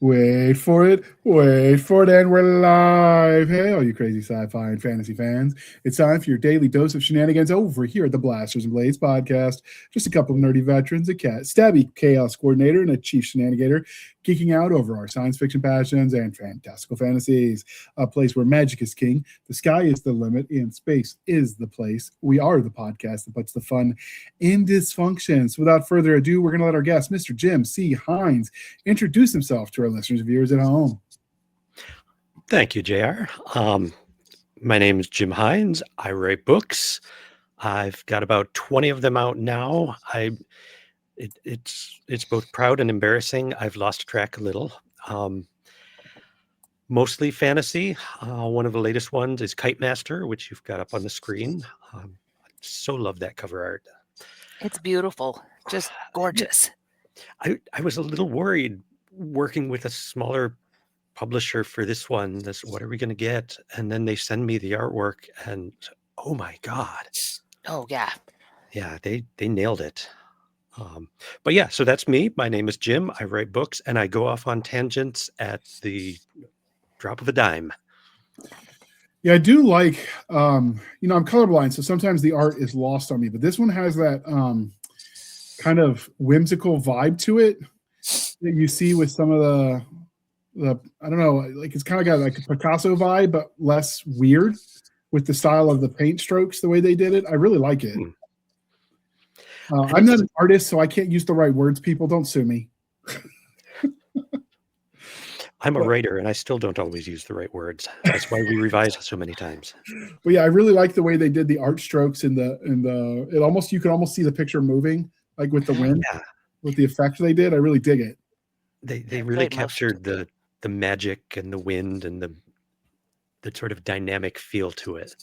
Wait for it, and we're live. Hey, all you crazy sci-fi and fantasy fans. It's time for your daily dose of shenanigans over here at the Blasters and Blades podcast. Just a couple of nerdy veterans, a cat, Stabby chaos coordinator, and a chief shenanigator geeking out over our science fiction passions and fantastical fantasies. A place where magic is king, the sky is the limit, and space is the place. We are the podcast that puts the fun in dysfunction. So without further ado, we're going to let our guest, Mr. Jim C. Hines, introduce himself to our listeners and viewers at home. Thank you, JR. My name is Jim Hines. I write books. I've got about 20 of them out now. It's both proud and embarrassing. I've lost track a little. Mostly fantasy. One of the latest ones is Kitemaster, which you've got up on the screen. I so love that cover art. It's beautiful. Just gorgeous. I was a little worried working with a smaller publisher for this one. What are we going to get? And then they send me the artwork and oh my God. Oh yeah. Yeah, they nailed it. But yeah, so that's me. My name is Jim. I write books and I go off on tangents at the drop of a dime. Yeah, I do like, I'm colorblind, so sometimes the art is lost on me, but this one has that kind of whimsical vibe to it that you see with some of the I don't know, like it's kind of got like a Picasso vibe, but less weird with the style of the paint strokes, the way they did it. I really like it. I'm not an artist, so I can't use the right words. People, don't sue me. I'm a writer, and I still don't always use the right words. That's why we revise so many times. But yeah, I really like the way they did the art strokes you can almost see the picture moving, like with the wind, with the effect they did. I really dig it. They really captured the magic and the wind and the sort of dynamic feel to it.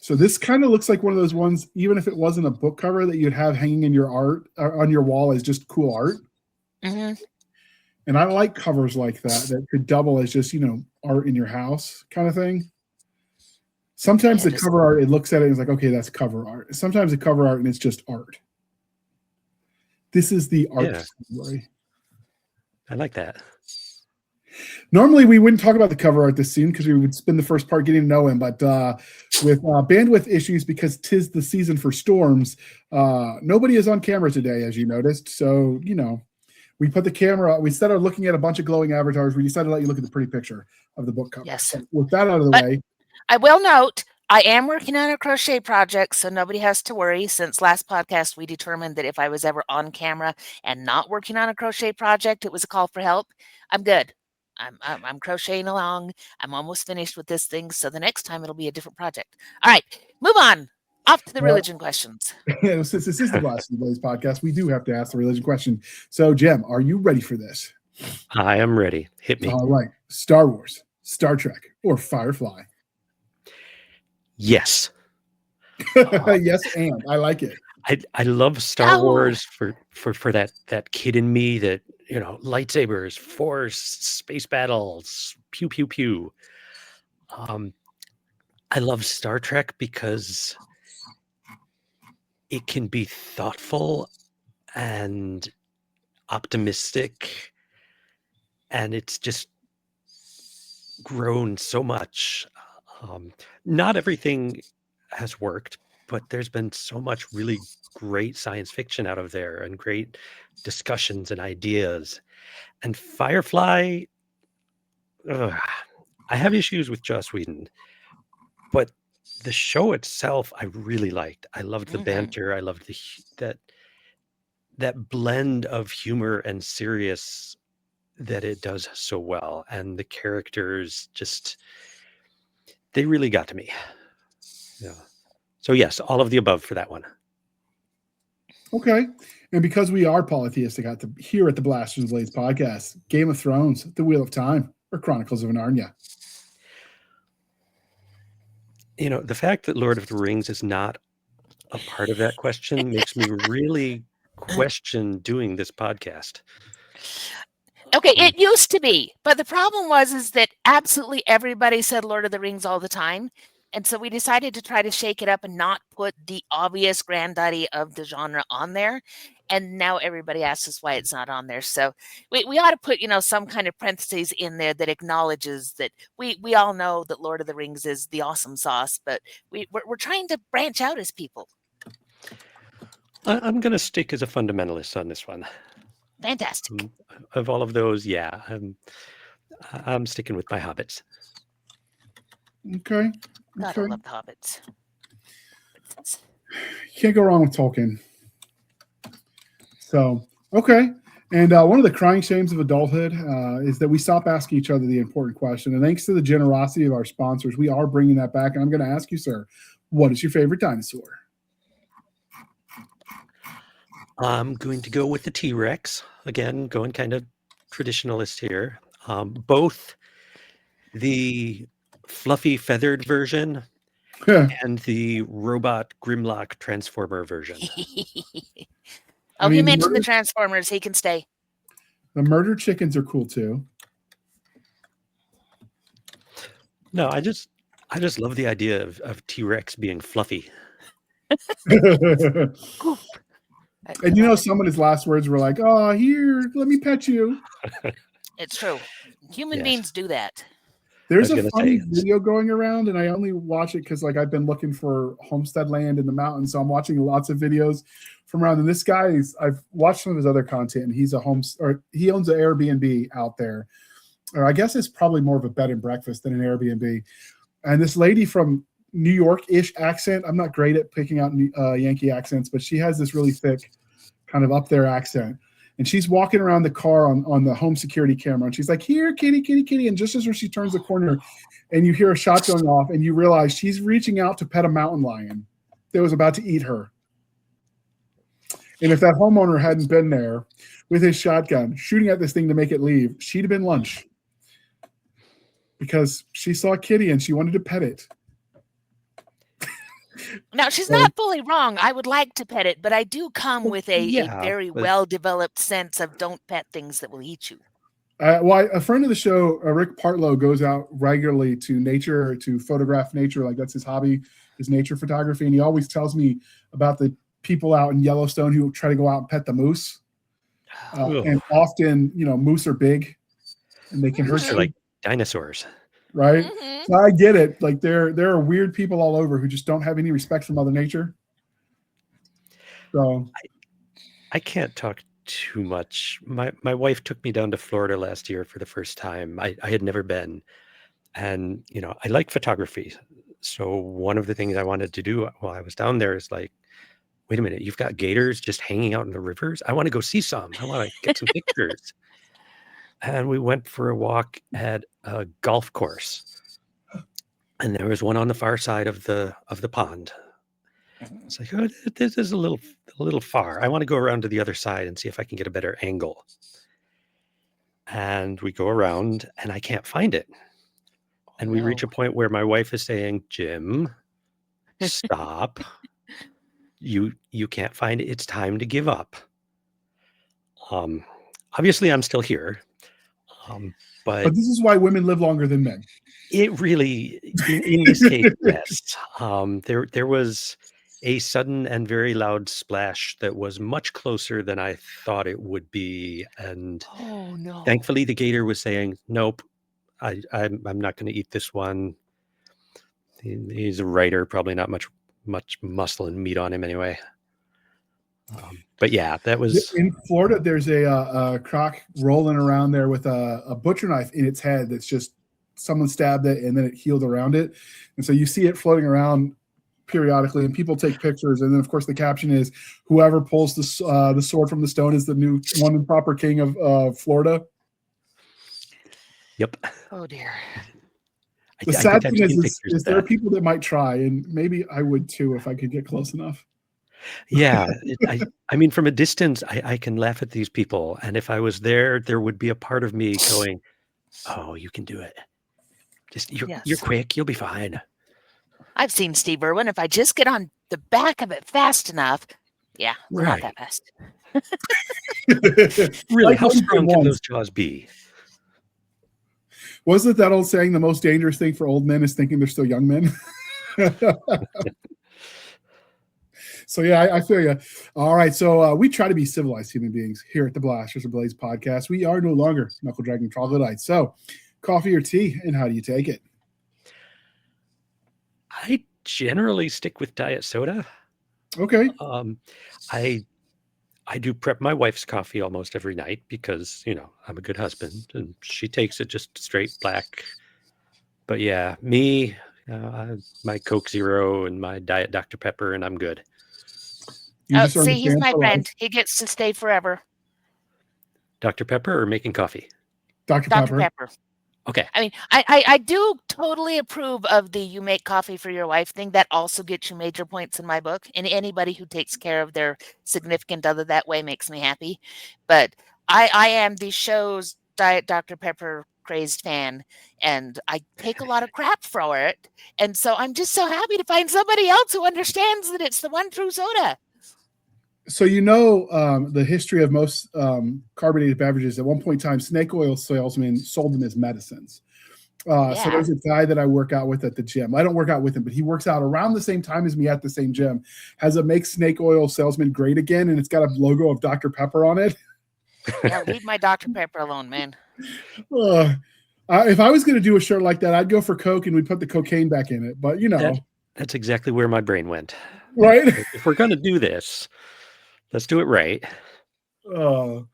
So this kind of looks like one of those ones, even if it wasn't a book cover, that you'd have hanging in your art on your wall as just cool art. Mm-hmm. And I like covers like that could double as just, art in your house kind of thing. Sometimes the cover art, it looks at it and it's like, okay, that's cover art. Sometimes the cover art and it's just art. This is the art story. I like that. Normally, we wouldn't talk about the cover art this soon because we would spend the first part getting to know him. But with bandwidth issues, because 'tis the season for storms, nobody is on camera today, as you noticed. So, we put the camera, we instead of looking at a bunch of glowing avatars, we decided to let you look at the pretty picture of the book cover. Yes. So with that out of the way. I will note, I am working on a crochet project, so nobody has to worry. Since last podcast, we determined that if I was ever on camera and not working on a crochet project, it was a call for help. I'm good. I'm crocheting along. I'm almost finished with this thing, so the next time it'll be a different project. All right, move on. Off to the religion questions. Since this is the Blast of the Blaze podcast, we do have to ask the religion question. So, Jem, are you ready for this? I am ready. Hit me. All right. Star Wars, Star Trek, or Firefly? Yes. Yes, and I like it. I love Star Wars for that kid in me that, lightsabers, force, space battles, pew, pew, pew. I love Star Trek because it can be thoughtful and optimistic, and it's just grown so much. Not everything has worked, but there's been so much really great science fiction out of there and great discussions and ideas. And Firefly, I have issues with Joss Whedon, but the show itself I really liked. I loved the banter. I loved that blend of humor and serious that it does so well. And the characters they really got to me. Yeah. So yes, all of the above for that one. Okay. And because we are polytheistic here at the Blasters and Blades podcast, Game of Thrones, The Wheel of Time, or Chronicles of Narnia? The fact that Lord of the Rings is not a part of that question makes me really question doing this podcast. Okay, it used to be, but the problem is that absolutely everybody said Lord of the Rings all the time. And so we decided to try to shake it up and not put the obvious granddaddy of the genre on there. And now everybody asks us why it's not on there. So we ought to put, some kind of parentheses in there that acknowledges that we all know that Lord of the Rings is the awesome sauce, but we're trying to branch out as people. I'm going to stick as a fundamentalist on this one. Fantastic. Of all of those, yeah, I'm sticking with my hobbits. Okay. God, I love the hobbits. You can't go wrong with Tolkien. So, okay. And one of the crying shames of adulthood is that we stop asking each other the important question. And thanks to the generosity of our sponsors, we are bringing that back. And I'm going to ask you, sir, what is your favorite dinosaur? I'm going to go with the T-Rex. Again, going kind of traditionalist here. Both the fluffy feathered version and the robot Grimlock Transformer version. He mentioned the Transformers. He can stay. The murder chickens are cool too. No, I just love the idea of T-Rex being fluffy. And some of his last words were like, "Oh, here, let me pet you." It's true. Human beings do that. There's a funny video going around, and I only watch it because I've been looking for homestead land in the mountains, so I'm watching lots of videos from around. And this guy I've watched some of his other content, and he owns an Airbnb out there, or I guess it's probably more of a bed and breakfast than an Airbnb. And this lady from New York-ish accent, I'm not great at picking out Yankee accents, but she has this really thick kind of up there accent. And she's walking around the car on the home security camera. And she's like, "Here, kitty, kitty, kitty." And just as she turns the corner and you hear a shot going off and you realize she's reaching out to pet a mountain lion that was about to eat her. And if that homeowner hadn't been there with his shotgun shooting at this thing to make it leave, she'd have been lunch. Because she saw a kitty and she wanted to pet it. Now, she's not fully wrong. I would like to pet it, but I do come with a very well-developed sense of don't pet things that will eat you. A friend of the show, Rick Partlow, goes out regularly to nature, to photograph nature. That's his hobby, is nature photography. And he always tells me about the people out in Yellowstone who try to go out and pet the moose. And often, moose are big and they can hurt you. Like dinosaurs. Right? Mm-hmm. So I get it. There are weird people all over who just don't have any respect for Mother Nature. So I can't talk too much. My wife took me down to Florida last year for the first time. I had never been. And, I like photography. So one of the things I wanted to do while I was down there is wait a minute, you've got gators just hanging out in the rivers? I want to go see some. I want to get some pictures. And we went for a walk at a golf course, and there was one on the far side of the pond. It's like, oh, this is a little far. I want to go around to the other side and see if I can get a better angle. And we go around, and I can't find it. And we reach a point where my wife is saying, "Jim, stop! You can't find it. It's time to give up." Obviously, I'm still here. But this is why women live longer than men. It really, in this case, yes. There was a sudden and very loud splash that was much closer than I thought it would be. And thankfully, the gator was saying, "Nope, I'm not going to eat this one." He's a writer, probably not much muscle and meat on him anyway. But yeah, that was in Florida. There's a croc rolling around there with a butcher knife in its head. That's just someone stabbed it and then it healed around it. And so you see it floating around periodically, and people take pictures. And then, of course, the caption is, "Whoever pulls the sword from the stone is the new one and proper king of Florida." Yep. Oh dear. The sad thing is there are people that might try, and maybe I would too if I could get close enough. Yeah, I mean, from a distance, I can laugh at these people, and if I was there would be a part of me going, "Oh, you can do it. Just you're quick. You'll be fine." I've seen Steve Irwin. If I just get on the back of it fast enough, not that fast. Really, how strong can those jaws be? Wasn't that old saying, "The most dangerous thing for old men is thinking they're still young men"? So yeah, I feel you. All right, so we try to be civilized human beings here at the Blasters and Blades podcast. We are no longer knuckle dragging troglodytes. So, coffee or tea, and how do you take it? I generally stick with diet soda. Okay. I do prep my wife's coffee almost every night because, I'm a good husband and she takes it just straight black. But yeah, me, my Coke Zero and my Diet Dr. Pepper, and I'm good. You just see, he's understand my for life. friend. He gets to stay forever. Dr. Pepper or making coffee? Dr. Dr. Pepper. Pepper. Okay. I mean, I do totally approve of the you make coffee for your wife thing. That also gets you major points in my book. And anybody who takes care of their significant other that way makes me happy. But I am the show's Diet Dr. Pepper crazed fan, and I take a lot of crap for it. And so I'm just so happy to find somebody else who understands that it's the one true soda. So the history of most carbonated beverages. At one point in time, snake oil salesmen sold them as medicines. So there's a guy that I work out with at the gym. I don't work out with him, but he works out around the same time as me at the same gym. Has a Make Snake Oil Salesman Great Again, and it's got a logo of Dr. Pepper on it. Yeah, leave my Dr. Pepper alone, man. If I was going to do a shirt like that, I'd go for Coke and we'd put the cocaine back in it. But that's exactly where my brain went. Right? If we're going to do this, let's do it right. All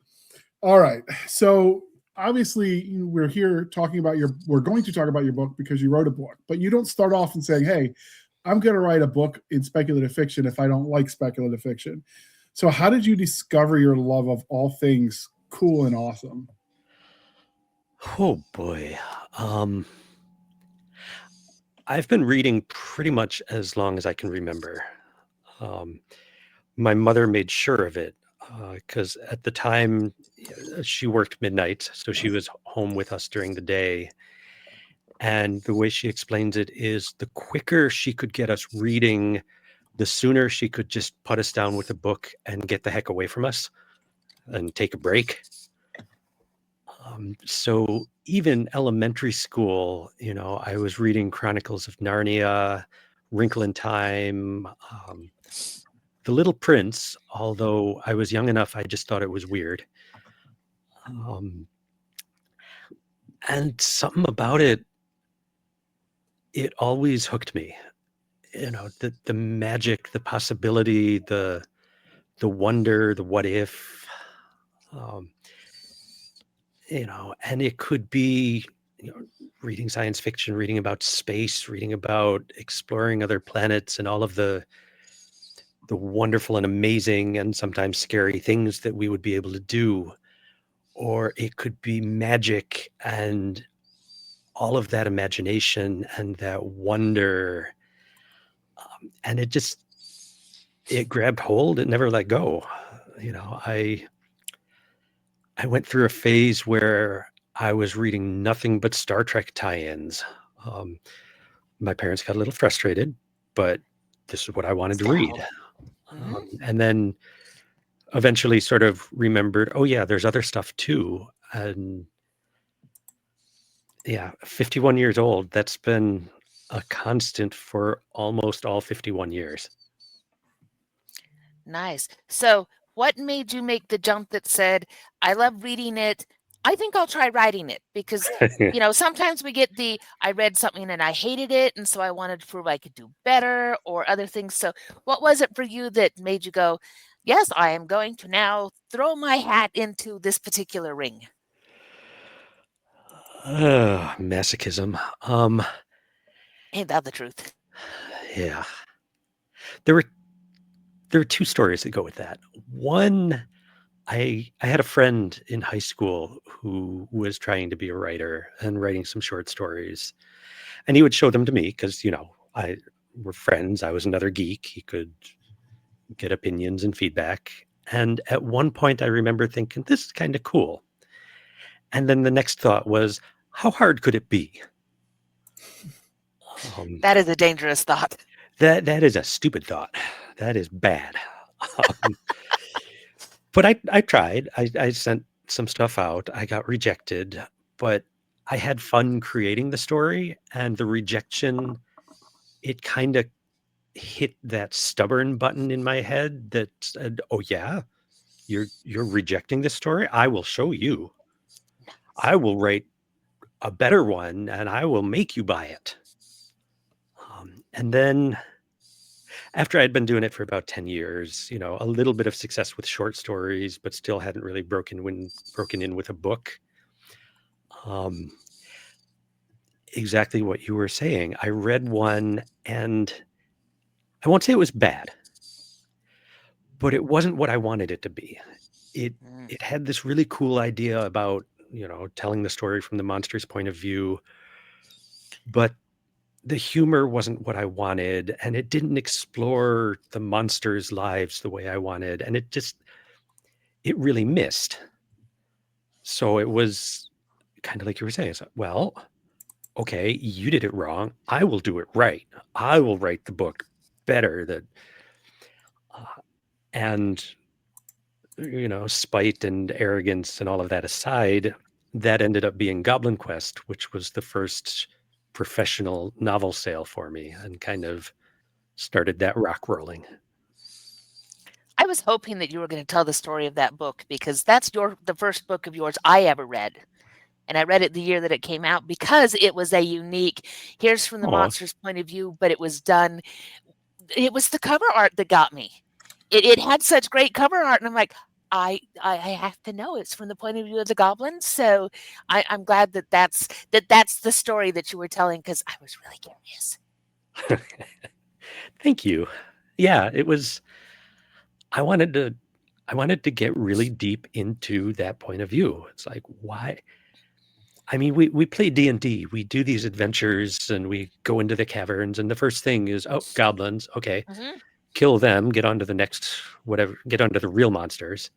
right. So obviously we're here talking about we're going to talk about your book because you wrote a book, but you don't start off and saying, hey, I'm going to write a book in speculative fiction if I don't like speculative fiction. So how did you discover your love of all things cool and awesome? Oh boy. I've been reading pretty much as long as I can remember. My mother made sure of it because at the time she worked midnight, so she was home with us during the day. And the way she explains it is the quicker she could get us reading, the sooner she could just put us down with a book and get the heck away from us and take a break. So even elementary school, I was reading Chronicles of Narnia, Wrinkle in Time, The Little Prince, although I was young enough, I just thought it was weird. And something about it always hooked me. The magic, the possibility, the wonder, the what if, and it could be, reading science fiction, reading about space, reading about exploring other planets and all of the wonderful and amazing and sometimes scary things that we would be able to do. Or it could be magic and all of that imagination and that wonder. And it grabbed hold. It never let go. I went through a phase where I was reading nothing but Star Trek tie-ins. My parents got a little frustrated, but this is what I wanted to read. And then eventually sort of remembered, oh yeah, there's other stuff too. And yeah, 51 years old, that's been a constant for almost all 51 years. Nice. So what made you make the jump that said, I love reading it, I think I'll try writing it? Because, sometimes we get I read something and I hated it, and so I wanted to prove I could do better or other things. So what was it for you that made you go, yes, I am going to now throw my hat into this particular ring? Masochism. Ain't that the truth? Yeah. There were two stories that go with that. One, I had a friend in high school who was trying to be a writer and writing some short stories. And he would show them to me because, we're friends. I was another geek. He could get opinions and feedback. And at one point I remember thinking, this is kind of cool. And then the next thought was, how hard could it be? That is a dangerous thought. That is a stupid thought. That is bad. But I tried. I sent some stuff out. I got rejected, but I had fun creating the story, and the rejection it kind of hit that stubborn button in my head that said, "Oh yeah, you're rejecting this story? I will show you. I will write a better one, and I will make you buy it." And then after I'd been doing it for about 10 years, a little bit of success with short stories, but still hadn't really broken in with a book. Exactly what you were saying. I read one, and I won't say it was bad, but it wasn't what I wanted it to be. It had this really cool idea about, telling the story from the monster's point of view, but the humor wasn't what I wanted, and it didn't explore the monsters' lives the way I wanted, and it really missed. So it was kind of like you were saying, it's like, well, okay, you did it wrong. I will do it right. I will write the book better. And spite and arrogance and all of that aside, that ended up being Goblin Quest, which was the first professional novel sale for me and kind of started that rock rolling. I was hoping that you were going to tell the story of that book, because that's the first book of yours I ever read. And I read it the year that it came out because it was a unique, here's from the monster's point of view, but it was done. It was the cover art that got me. It had such great cover art, and I'm like, I have to know it's from the point of view of the goblins. So I'm glad that's the story that you were telling, because I was really curious. Thank you. Yeah, it was. I wanted to get really deep into that point of view. It's like, why? I mean, we play D&D. We do these adventures, and we go into the caverns, and the first thing is, oh, goblins. Okay, kill them. Get on to the next whatever. Get onto the real monsters.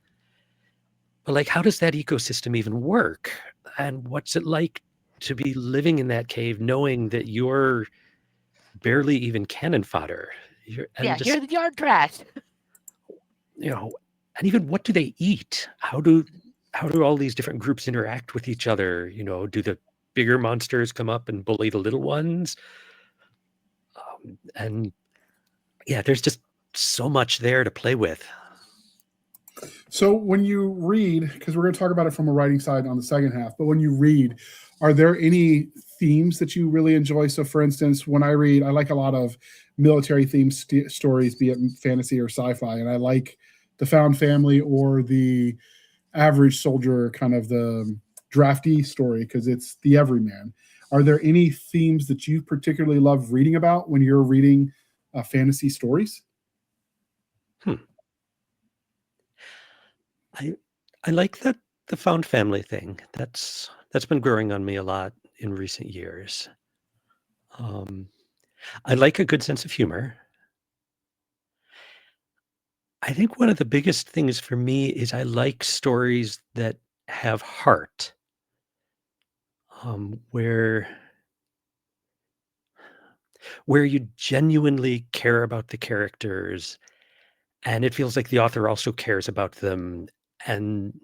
But like, how does that ecosystem even work? And what's it like to be living in that cave, knowing that you're barely even cannon fodder? You're the yard trash. And even what do they eat? How do all these different groups interact with each other? Do the bigger monsters come up and bully the little ones? And yeah, there's just so much there to play with. So when you read, because we're going to talk about it from a writing side on the second half, but when you read, are there any themes that you really enjoy? So for instance, when I read, I like a lot of military themed stories, be it fantasy or sci-fi, and I like the found family or the average soldier, kind of the draftee story, because it's the everyman. Are there any themes that you particularly love reading about when you're reading fantasy stories? I like the found family thing. That's been growing on me a lot in recent years. I like a good sense of humor. I think one of the biggest things for me is I like stories that have heart, where you genuinely care about the characters, and it feels like the author also cares about them. And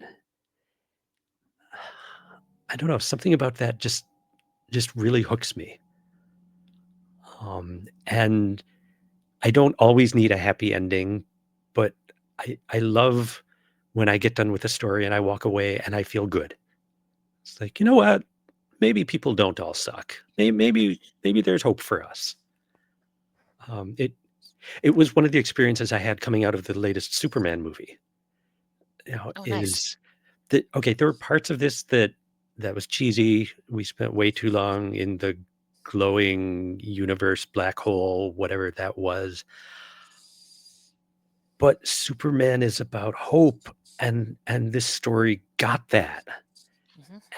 I don't know, something about that just really hooks me. And I don't always need a happy ending, but I love when I get done with a story and I walk away and I feel good. It's like, you know what? Maybe people don't all suck. Maybe there's hope for us. It was one of the experiences I had coming out of the latest Superman movie. Nice. That okay? There were parts of this that was cheesy. We spent way too long in the glowing universe black hole, whatever that was. But Superman is about hope, and this story got that,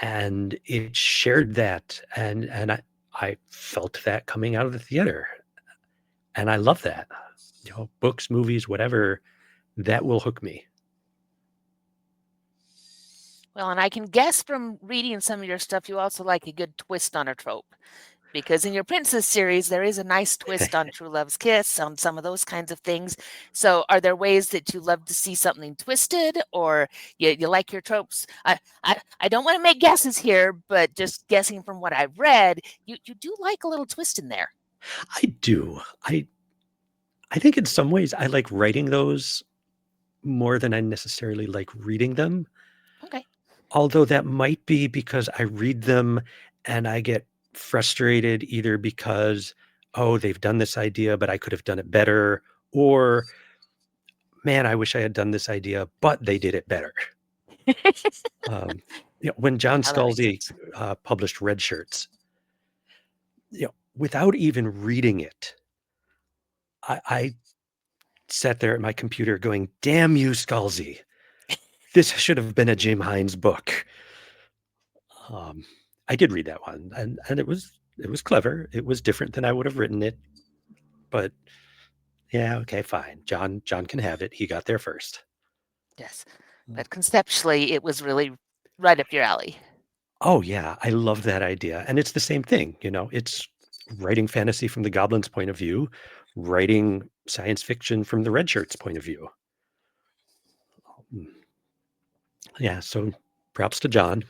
and it shared that, and I felt that coming out of the theater, and I love that. Books, movies, whatever, that will hook me. Well, and I can guess from reading some of your stuff, you also like a good twist on a trope. Because in your Princess series, there is a nice twist on True Love's Kiss, on some of those kinds of things. So are there ways that you love to see something twisted, or you like your tropes? I don't want to make guesses here, but just guessing from what I've read, you do like a little twist in there. I do. I think in some ways I like writing those more than I necessarily like reading them. Okay. Although that might be because I read them and I get frustrated either because, oh, they've done this idea, but I could have done it better, or man, I wish I had done this idea, but they did it better. Um, when John Yeah, that makes Scalzi sense. published Red Shirts, without even reading it, I sat there at my computer going, "Damn you, Scalzi! This should have been a Jim Hines book." I did read that one, and it was clever. It was different than I would have written it, but yeah, okay, fine. John can have it. He got there first. Yes. But conceptually, it was really right up your alley. Oh yeah, I love that idea, and it's the same thing. It's writing fantasy from the Goblin's point of view, writing science fiction from the Red Shirts' point of view. Yeah, so props to John.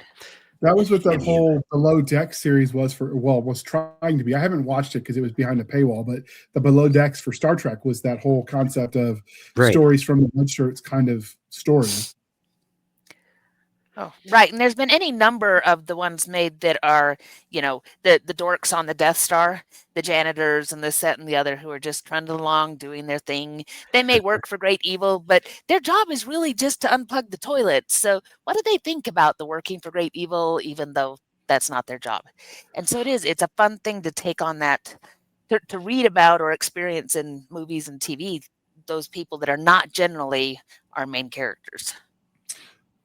That was what the And you. whole Below Deck series was was trying to be. I haven't watched it because it was behind a paywall, but the Below Decks for Star Trek was that whole concept of Right. stories from the Red Shirts kind of story. Oh, right. And there's been any number of the ones made that are, the dorks on the Death Star, the janitors and this, that, and the other who are just trundling along doing their thing. They may work for Great Evil, but their job is really just to unplug the toilets. So what do they think about the working for Great Evil, even though that's not their job? And so it's a fun thing to take on that, to read about or experience in movies and TV, those people that are not generally our main characters.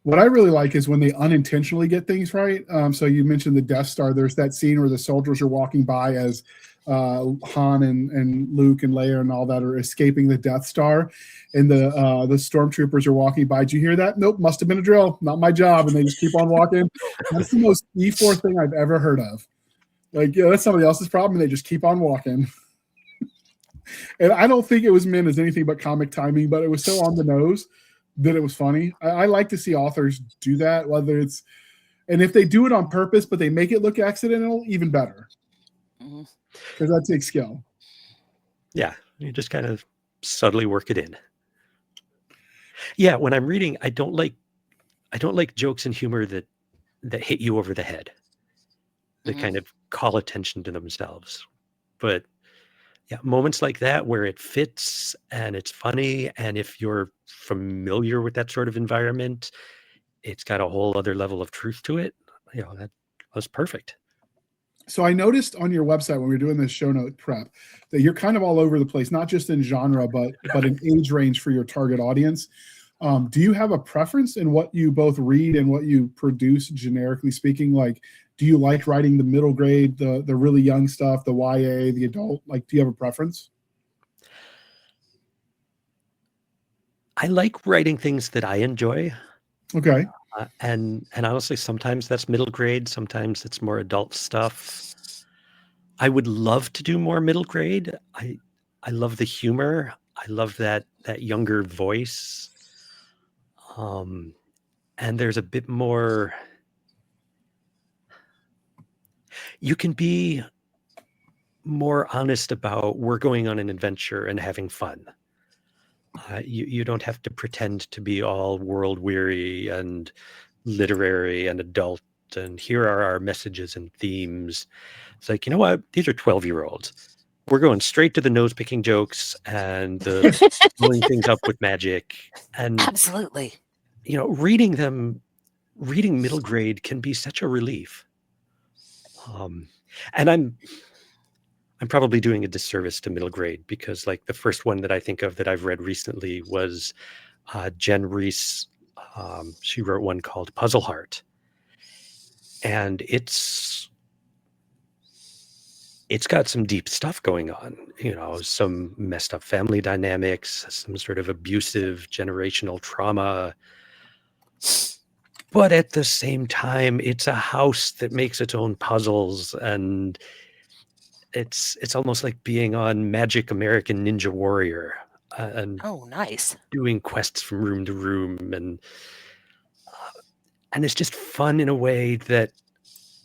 What I really like is when they unintentionally get things right. So you mentioned the Death Star. There's that scene where the soldiers are walking by as Han and Luke and Leia and all that are escaping the Death Star, and the stormtroopers are walking by. Did you hear that? Nope, must have been a drill. Not my job. And they just keep on walking. That's the most E4 thing I've ever heard of. Like, that's somebody else's problem, and they just keep on walking. And I don't think it was meant as anything but comic timing, but it was so on the nose that it was funny. I like to see authors do that, whether it's, and if they do it on purpose, but they make it look accidental, even better. Because that takes skill. Yeah, you just kind of subtly work it in. Yeah, when I'm reading, I don't like jokes and humor that hit you over the head, that kind of call attention to themselves. But yeah, moments like that where it fits and it's funny, and if you're familiar with that sort of environment, it's got a whole other level of truth to it. That was perfect. So I noticed on your website when we were doing this show note prep that you're kind of all over the place, not just in genre, but in age range for your target audience. Do you have a preference in what you both read and what you produce, generically speaking? Like, do you like writing the middle grade, the really young stuff, the YA, the adult? Like, do you have a preference? I like writing things that I enjoy. Okay. And honestly, sometimes that's middle grade, sometimes it's more adult stuff. I would love to do more middle grade. I love the humor. I love that younger voice. And there's a bit more. You can be more honest about we're going on an adventure and having fun. You don't have to pretend to be all world weary and literary and adult. And here are our messages and themes. It's like, you know what? These are 12-year-olds. We're going straight to the nose-picking jokes and the blowing things up with magic. And absolutely, reading middle grade can be such a relief. And I'm probably doing a disservice to middle grade because, like, the first one that I think of that I've read recently was Jen Reese. She wrote one called Puzzle Heart, and it's got some deep stuff going on. Some messed up family dynamics, some sort of abusive generational trauma. But at the same time, it's a house that makes its own puzzles, and it's almost like being on Magic American Ninja Warrior and nice, doing quests from room to room, and it's just fun in a way that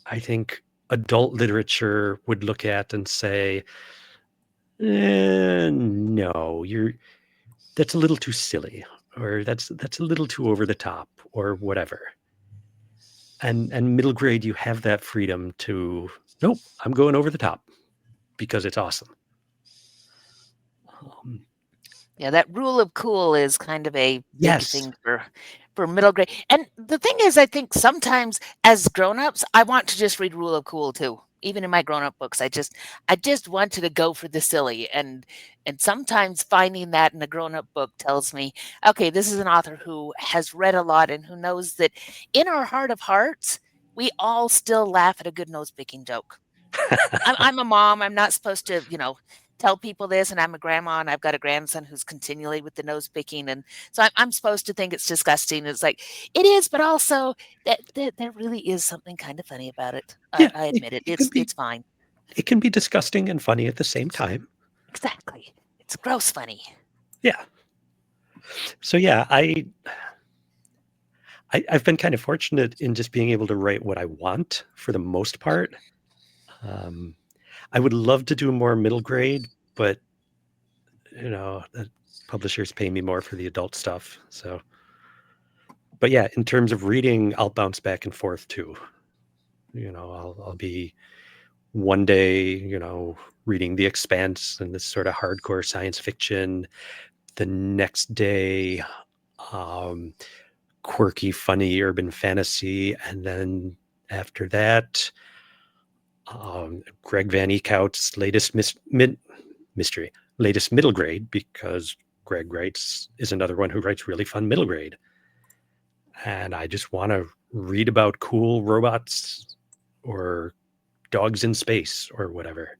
I think adult literature would look at and say, No, that's a little too silly, or that's a little too over the top, or whatever. And middle grade, you have that freedom to, nope, I'm going over the top because it's awesome. Yeah, that rule of cool is kind of a big Yes. thing for middle grade. And the thing is, I think sometimes as grown-ups, I want to just read rule of cool too. Even in my grown-up books, I just wanted to go for the silly. And sometimes finding that in a grown-up book tells me, okay, this is an author who has read a lot and who knows that in our heart of hearts, we all still laugh at a good nose-picking joke. I'm a mom. I'm not supposed to, tell people this, and I'm a grandma, and I've got a grandson who's continually with the nose picking, and so I'm supposed to think it's disgusting. It's like it is, but also that there really is something kind of funny about it. Yeah, I admit it. It's fine. It can be disgusting and funny at the same time. Exactly. It's gross funny. Yeah. So yeah, I've been kind of fortunate in just being able to write what I want for the most part. I would love to do more middle grade, but the publishers pay me more for the adult stuff. So, but yeah, in terms of reading, I'll bounce back and forth too. I'll be one day, reading The Expanse and this sort of hardcore science fiction. The next day, quirky, funny urban fantasy, and then after that, Greg Van Eekhout's latest mystery, latest middle grade, because Greg is another one who writes really fun middle grade. And I just want to read about cool robots or dogs in space or whatever.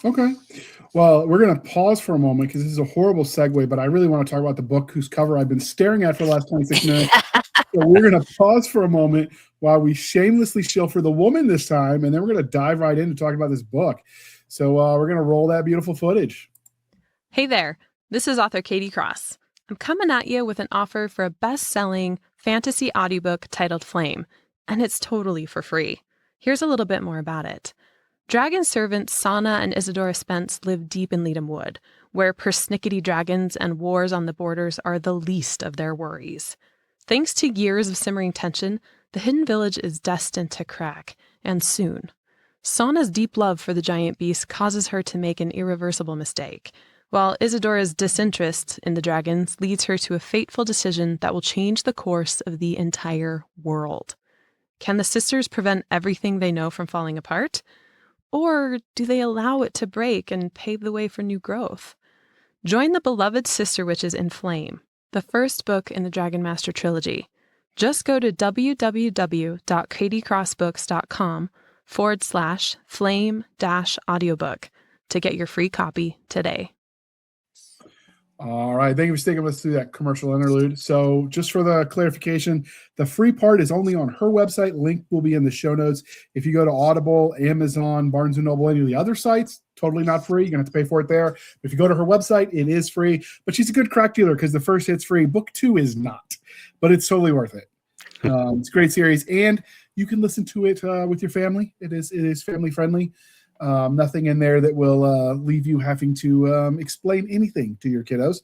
Okay. Well, we're going to pause for a moment because this is a horrible segue, but I really want to talk about the book whose cover I've been staring at for the last 26 minutes. So we're going to pause for a moment while we shamelessly shill for the woman this time, and then we're going to dive right in to talk about this book. So we're going to roll that beautiful footage. Hey there, this is author Katie Cross. I'm coming at you with an offer for a best-selling fantasy audiobook titled Flame, and it's totally for free. Here's a little bit more about it. Dragon servants Sana and Isadora Spence live deep in Leadham Wood, where persnickety dragons and wars on the borders are the least of their worries. Thanks to years of simmering tension, the hidden village is destined to crack, and soon. Sana's deep love for the giant beast causes her to make an irreversible mistake, while Isadora's disinterest in the dragons leads her to a fateful decision that will change the course of the entire world. Can the sisters prevent everything they know from falling apart? Or do they allow it to break and pave the way for new growth? Join the beloved sister witches in Flame, the first book in the Dragon Master trilogy. Just go to www.katiecrossbooks.com/flame-audiobook to get your free copy today. All right. Thank you for sticking with us through that commercial interlude. So just for the clarification, the free part is only on her website. Link will be in the show notes. If you go to Audible, Amazon, Barnes & Noble, any of the other sites, totally not free. You're going to have to pay for it there. But if you go to her website, it is free. But she's a good crack dealer because the first hit's free. Book 2 is not. But it's totally worth it. It's a great series. And you can listen to it with your family. It is family friendly. Nothing in there that will leave you having to explain anything to your kiddos.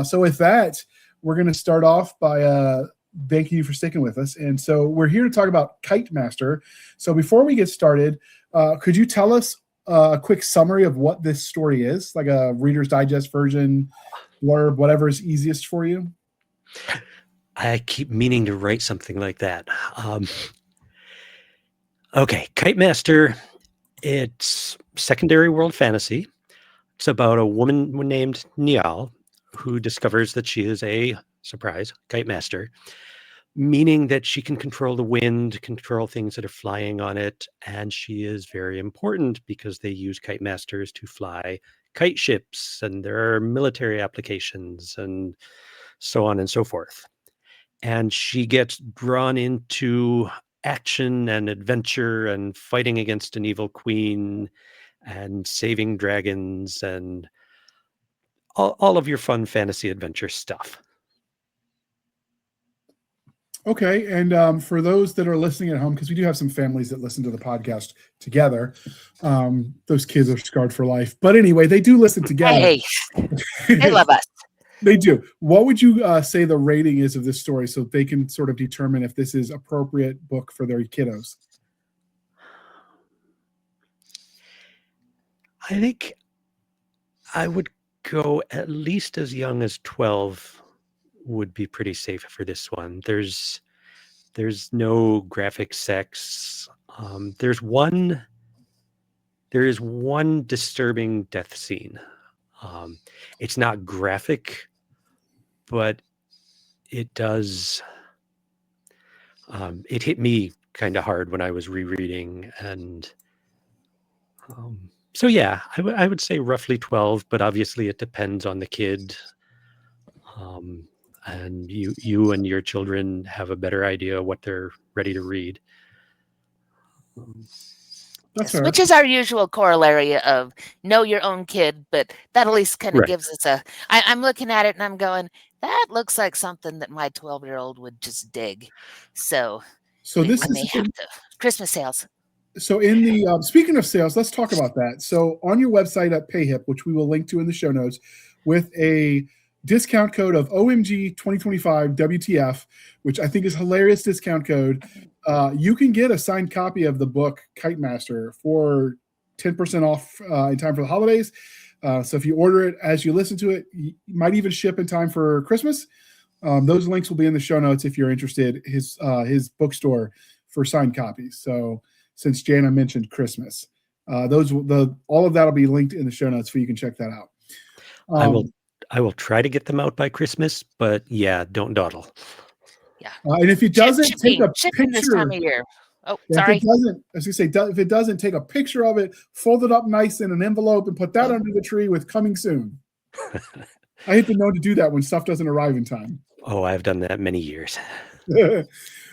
So with that, we're going to start off by thanking you for sticking with us. And so we're here to talk about Kitemaster. So before we get started, could you tell us a quick summary of what this story is, like a Reader's Digest version, blurb, whatever is easiest for you? I keep meaning to write something like that. Okay, Kitemaster. It's secondary world fantasy. It's about a woman named Niall who discovers that she is a, surprise, kite master, meaning that she can control the wind, control things that are flying on it, and she is very important because they use kite masters to fly kite ships, and there are military applications, and so on and so forth. And she gets drawn into action and adventure and fighting against an evil queen and saving dragons and all of your fun fantasy adventure stuff. Okay, and for those that are listening at home, because we do have some families that listen to the podcast together, those kids are scarred for life. But anyway, they do listen together. Hey, they love us. They do. What would you say the rating is of this story so they can sort of determine if this is appropriate book for their kiddos? I think I would go at least as young as 12 would be pretty safe for this one. There's no graphic sex. There is one disturbing death scene. It's not graphic, but it does. It hit me kind of hard when I was rereading, and so yeah, I would say roughly 12, but obviously it depends on the kid. And you and your children have a better idea what they're ready to read. That's Yes, which is our usual corollary of know your own kid, but that at least kind of Right. gives us I'm looking at it and I'm going, that looks like something that my 12-year-old would just dig. So this I may is have to. Christmas sales. so in the speaking of sales, let's talk about that. So on your website at PayHip, which we will link to in the show notes, with a discount code of OMG 2025 WTF, which I think is hilarious discount code, you can get a signed copy of the book Kitemaster for 10% off in time for the holidays. So if you order it as you listen to it, you might even ship in time for Christmas. Those links will be in the show notes if you're interested. His bookstore for signed copies. So since Jana mentioned Christmas, all of that will be linked in the show notes, so you can check that out. I will try to get them out by Christmas, but yeah, don't dawdle. Yeah. And if it doesn't take a shipping this picture, time of year. Oh, if sorry. it doesn't, as you say, if it doesn't take a picture of it, fold it up nice in an envelope and put that under the tree with coming soon. I hate to know to do that when stuff doesn't arrive in time. Oh, I've done that many years.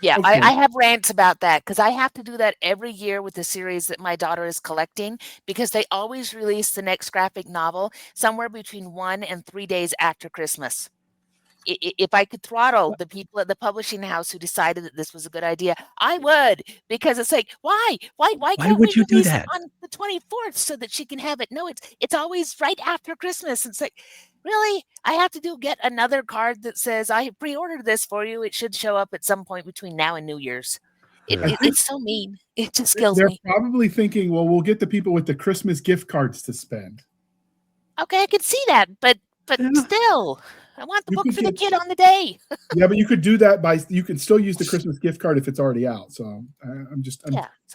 Yeah, Okay. I have rants about that because I have to do that every year with the series that my daughter is collecting because they always release the next graphic novel somewhere between 1 and 3 days after Christmas. If I could throttle the people at the publishing house who decided that this was a good idea, I would, because it's like, why can't would we you do release that? it on the 24th so that she can have it? No, it's always right after Christmas. It's like, really? I have to get another card that says I pre-ordered this for you. It should show up at some point between now and New Year's. It's so mean. It just kills They're me. probably thinking, well, we'll get the people with the Christmas gift cards to spend. Okay, I could see that, but Yeah. still, I want the You book could for the get- kid on the day. Yeah, but you could do that you can still use the Christmas gift card if it's already out. So I'm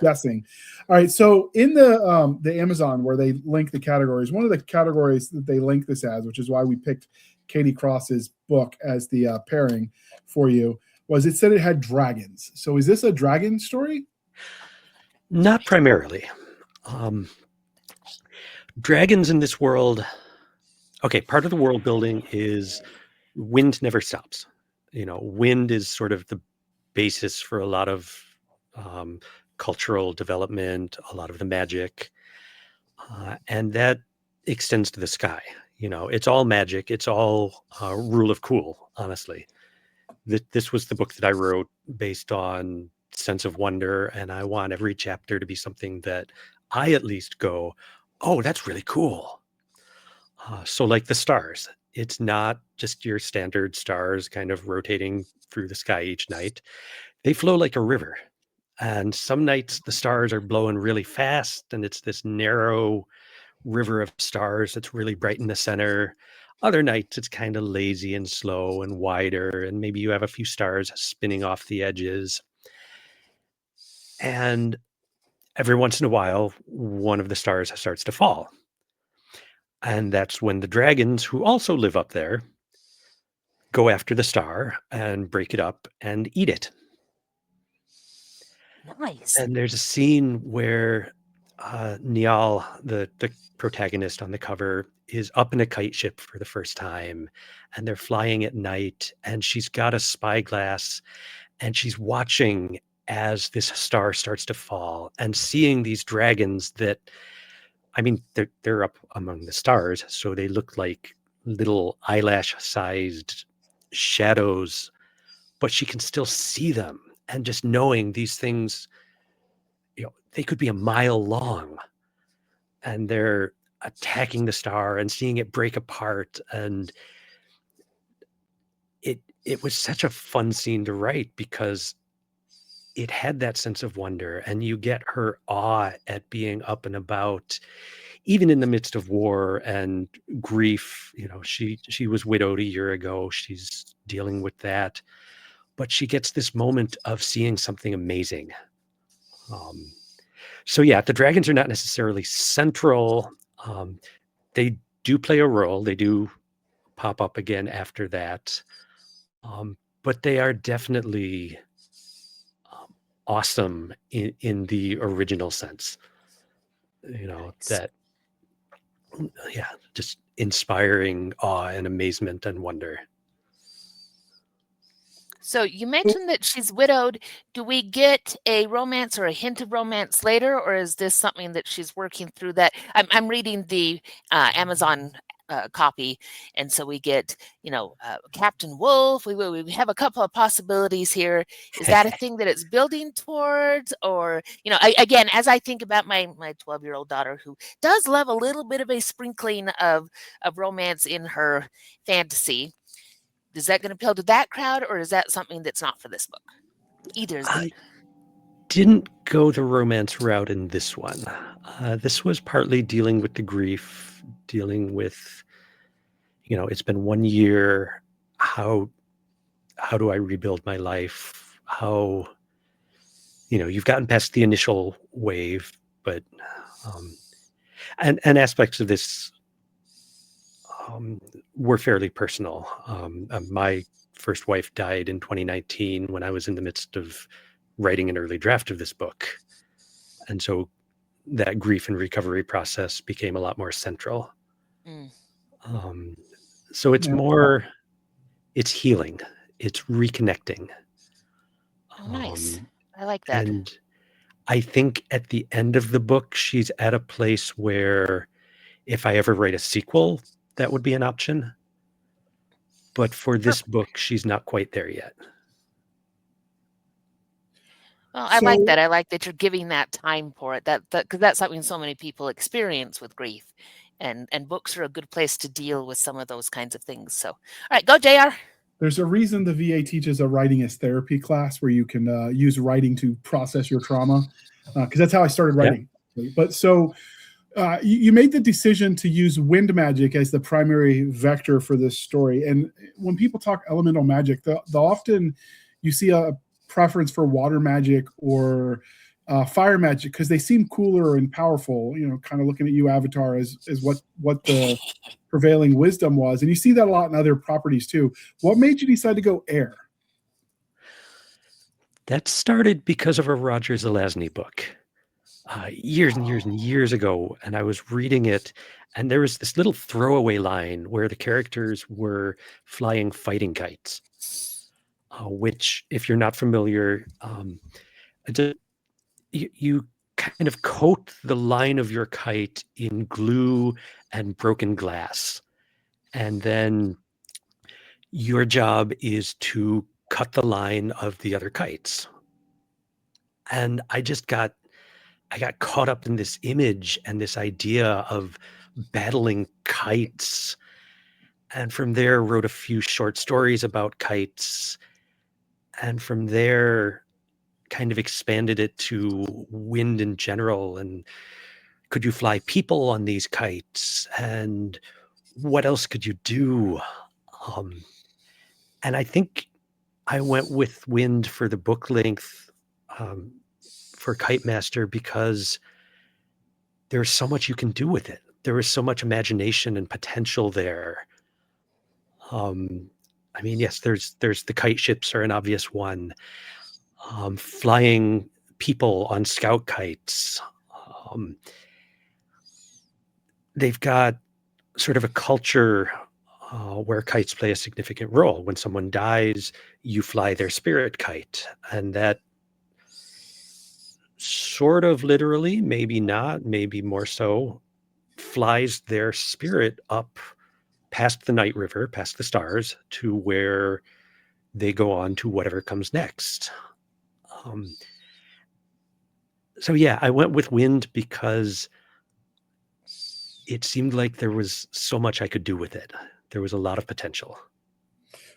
guessing. All right. So in the Amazon where they link the categories, one of the categories that they link this as, which is why we picked Katie Cross's book as the pairing for you, was it said it had dragons. So is this a dragon story? Not primarily. Dragons in this world. Okay, part of the world building is wind never stops. Wind is sort of the basis for a lot of cultural development, a lot of the magic, and that extends to the sky. It's all magic. It's all rule of cool, honestly. This was the book that I wrote based on sense of wonder, and I want every chapter to be something that I at least go, oh, that's really cool. So like the stars, it's not just your standard stars kind of rotating through the sky each night. They flow like a river. And some nights the stars are blowing really fast and it's this narrow river of stars that's really bright in the center. Other nights it's kind of lazy and slow and wider, and maybe you have a few stars spinning off the edges. And every once in a while, one of the stars starts to fall. And that's when the dragons, who also live up there, go after the star and break it up and eat it. Nice. And there's a scene where Niall, the protagonist on the cover, is up in a kite ship for the first time, and they're flying at night, and she's got a spyglass, and she's watching as this star starts to fall and seeing these dragons that, I mean, they're up among the stars, so they look like little eyelash-sized shadows but she can still see them. And just knowing these things, they could be a mile long, and they're attacking the star and seeing it break apart. And it was such a fun scene to write because it had that sense of wonder, and you get her awe at being up and about, even in the midst of war and grief. She was widowed a year ago. She's dealing with that, but she gets this moment of seeing something amazing. So yeah, the dragons are not necessarily central. They do play a role. They do pop up again after that. But they are definitely awesome in the original sense. That, yeah, just inspiring awe and amazement and wonder. So you mentioned that she's widowed. Do we get a romance or a hint of romance later, or is this something that she's working through? That I'm reading the Amazon copy, and so we get Captain Wolf. We have a couple of possibilities here. Is that a thing that it's building towards, or again, as I think about my 12-year-old daughter, who does love a little bit of a sprinkling of romance in her fantasy? Is that going to appeal to that crowd, or is that something that's not for this book? Either is good. I didn't go the romance route in this one. This was partly dealing with the grief, dealing with, it's been 1 year. How do I rebuild my life? How, you've gotten past the initial wave, but, and aspects of this were fairly personal. My first wife died in 2019 when I was in the midst of writing an early draft of this book. And so that grief and recovery process became a lot more central. So it's it's healing. It's reconnecting. Oh, nice. I like that. And I think at the end of the book, she's at a place where if I ever write a sequel, that would be an option. But for this book, she's not quite there yet. Well, I like that. I like that you're giving that time for it. Because that's something so many people experience with grief, and books are a good place to deal with some of those kinds of things. So, all right, go JR. There's a reason the VA teaches a writing as therapy class where you can use writing to process your trauma, because that's how I started writing. Yep. But so you made the decision to use wind magic as the primary vector for this story. And when people talk elemental magic, the often you see a preference for water magic or fire magic because they seem cooler and powerful. Kind of looking at you, Avatar, as what the prevailing wisdom was, and you see that a lot in other properties too. What made you decide to go air? That started because of a Roger Zelazny book. Years and years and years ago, and I was reading it, and there was this little throwaway line where the characters were flying fighting kites, which, if you're not familiar, you kind of coat the line of your kite in glue and broken glass, and then your job is to cut the line of the other kites. And I got caught up in this image and this idea of battling kites. And from there, wrote a few short stories about kites. And from there, kind of expanded it to wind in general. And could you fly people on these kites? And what else could you do? And I think I went with wind for the book length, for Kitemaster, because there's so much you can do with it. There is so much imagination and potential there. Yes, there's the kite ships are an obvious one. Flying people on scout kites. They've got sort of a culture where kites play a significant role. When someone dies, you fly their spirit kite, and that sort of literally, maybe not, maybe more so, flies their spirit up past the night river, past the stars, to where they go on to whatever comes next. So yeah, I went with wind because it seemed like there was so much I could do with it. There was a lot of potential.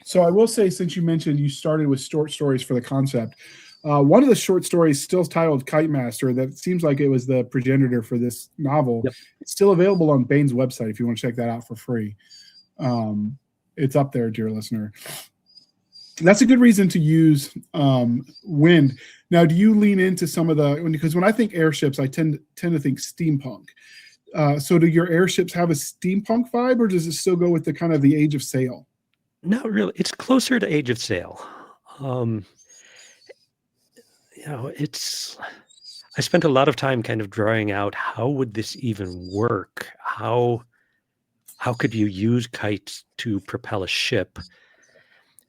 So I will say, since you mentioned you started with short stories for the concept, one of the short stories, still titled Kitemaster, that seems like it was the progenitor for this novel. Yep. It's still available on Bane's website if you want to check that out for free. It's up there, dear listener. That's a good reason to use wind. Now, do you lean into some of the, because when I think airships, I tend to think steampunk. So do your airships have a steampunk vibe, or does it still go with the kind of the Age of Sail? Not really. It's closer to Age of Sail. I spent a lot of time kind of drawing out, how would this even work? How could you use kites to propel a ship?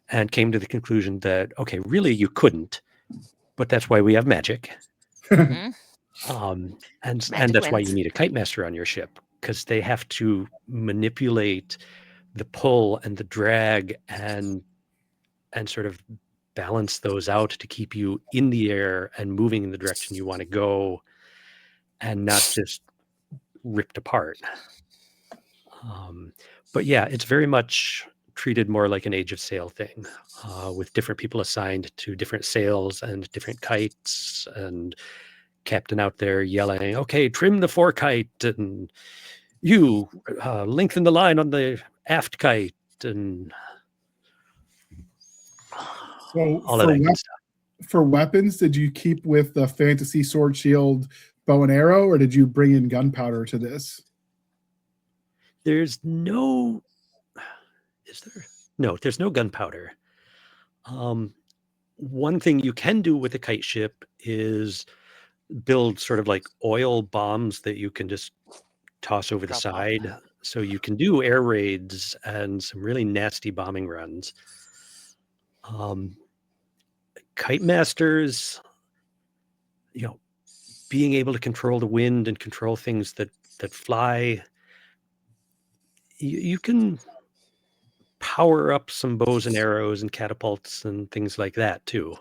And came to the conclusion that, okay, really you couldn't, but that's why we have magic. Mhm. And Magic that's why wins. you need a kite master on your ship, because they have to manipulate the pull and the drag and sort of balance those out to keep you in the air and moving in the direction you want to go and not just ripped apart. But yeah, it's very much treated more like an Age of Sail thing, with different people assigned to different sails and different kites, and captain out there yelling, okay, trim the forekite, and you lengthen the line on the aft kite, and So all of that good stuff. for weapons, did you keep with the fantasy sword, shield, bow and arrow, or did you bring in gunpowder to this? There's no gunpowder. One thing you can do with a kite ship is build sort of like oil bombs that you can just toss over the Drop off. side. So you can do air raids and some really nasty bombing runs. Kite masters, being able to control the wind and control things that fly, you can power up some bows and arrows and catapults and things like that too.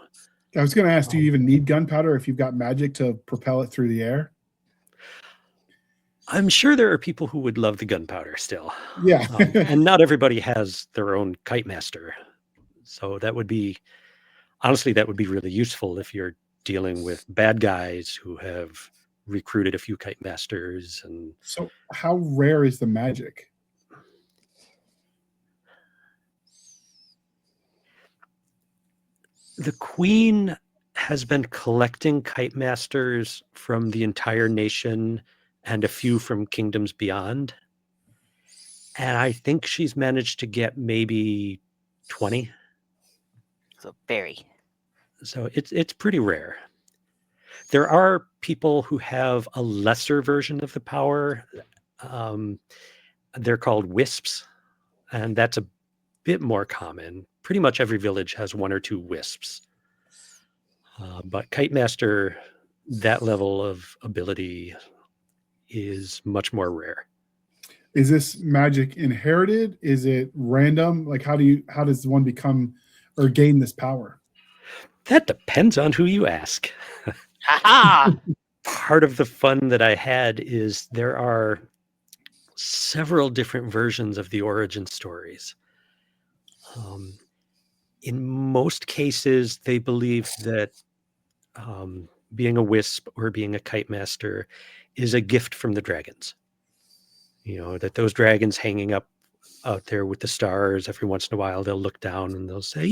I was going to ask, do you even need gunpowder if you've got magic to propel it through the air? I'm sure there are people who would love the gunpowder still. Yeah. And not everybody has their own kite master. So that would be really useful if you're dealing with bad guys who have recruited a few kite masters. And so how rare is the magic? The Queen has been collecting kite masters from the entire nation and a few from kingdoms beyond. And I think she's managed to get maybe 20. So very. So it's pretty rare. There are people who have a lesser version of the power. They're called wisps, and that's a bit more common. Pretty much every village has one or two wisps. But Kite Master, that level of ability is much more rare. Is this magic inherited? Is it random? Like, how does one become or gain this power? That depends on who you ask. Ha-ha! Part of the fun that I had is there are several different versions of the origin stories. In most cases, they believe that being a wisp or being a kite master is a gift from the dragons. That those dragons hanging up out there with the stars, every once in a while, they'll look down and they'll say,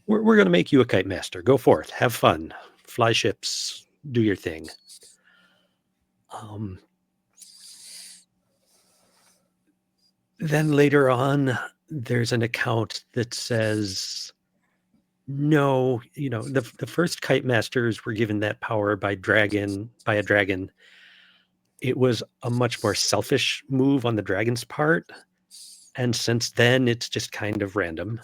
we're going to make you a kite master. Go forth, have fun, fly ships, do your thing. Then later on, there's an account that says, no, the first kite masters were given that power by a dragon. It was a much more selfish move on the dragon's part. And since then, it's just kind of random.